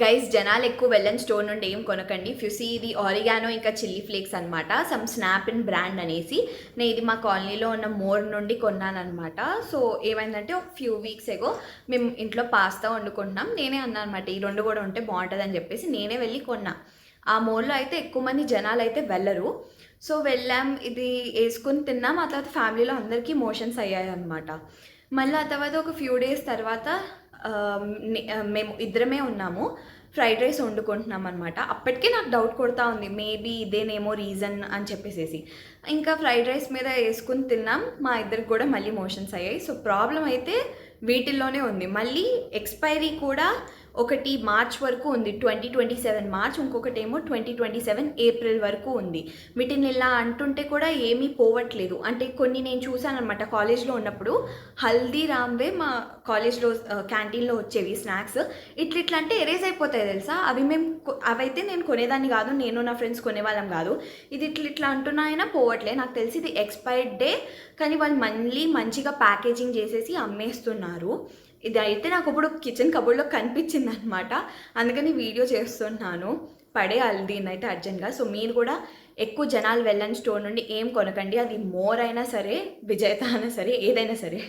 Guys జనాలు ఎక్కువ వెళ్ళని స్టోర్ నుండి ఏం కొనకండి. ఇఫ్ యు సీ ఇది ఆరిగానో ఇంకా చిల్లీ ఫ్లేక్స్ అనమాట. సమ్ స్నాప్ ఇన్ బ్రాండ్ అనేసి నేను ఇది మా కాలనీలో ఉన్న మోర్ నుండి కొన్నానమాట. సో ఏమైందంటే ఒక ఫ్యూ వీక్స్ ఎగో మేము ఇంట్లో పాస్తా వండుకుంటున్నాం. నేనే అన్నాను అనమాట ఈ రెండు కూడా ఉంటే బాగుంటుంది అని చెప్పేసి నేనే వెళ్ళి కొన్నా. ఆ మోర్లో అయితే ఎక్కువ మంది జనాలు అయితే వెళ్ళరు. సో వెళ్ళాం, ఇది వేసుకుని తిన్నాం. ఆ తర్వాత ఫ్యామిలీలో అందరికీ మోషన్స్ అయ్యాయి అనమాట. మళ్ళీ ఆ తర్వాత ఒక ఫ్యూ డేస్ తర్వాత మేము ఇద్దరమే ఉన్నాము, ఫ్రైడ్ రైస్ వండుకుంటున్నాం అనమాట. అప్పటికే నాకు డౌట్ కొడతా ఉంది, మేబీ ఇదేనేమో రీజన్ అని చెప్పేసి. ఇంకా ఫ్రైడ్ రైస్ మీద వేసుకుని తిన్నాం, మా ఇద్దరికి కూడా మళ్ళీ మోషన్స్ అయ్యాయి. సో ప్రాబ్లం అయితే వీటిల్లోనే ఉంది. మళ్ళీ ఎక్స్పైరీ కూడా ఒకటి మార్చ్ వరకు ఉంది, 2027 మార్చ్, ఇంకొకటి ఏమో 2027 ఏప్రిల్ వరకు ఉంది. వీటిని ఇలా అంటుంటే కూడా ఏమీ పోవట్లేదు. అంటే కొన్ని నేను చూసాను అనమాట కాలేజ్లో ఉన్నప్పుడు. హల్దీరామ్వే మా కాలేజ్లో క్యాంటీన్లో వచ్చేవి స్నాక్స్. ఇట్లా అంటే ఎరేజ్ అయిపోతాయి తెలుసా. అవైతే నేను కొనేదాన్ని కాదు, నేను నా ఫ్రెండ్స్ కొనేవాళ్ళం కాదు. ఇది ఇట్లా అంటున్నా అయినా పోవట్లే. నాకు తెలిసి ఇది ఎక్స్పైర్డ్ డే, కానీ వాళ్ళు మళ్ళీ మంచిగా ప్యాకేజింగ్ చేసేసి అమ్మేస్తున్నారు. ఇది అయితే నాకు ఇప్పుడు కిచెన్ కబోర్డ్లో కనిపించింది అనమాట, అందుకని వీడియో చేస్తున్నాను. పడేయాలి దీన్ని అయితే అర్జెంట్గా. సో మీరు కూడా ఎక్కువ జనాలు వెళ్ళని స్టోర్ నుండి ఏం కొనకండి, అది మోర్ అయినా సరే, విజేత అయినా సరే, ఏదైనా సరే.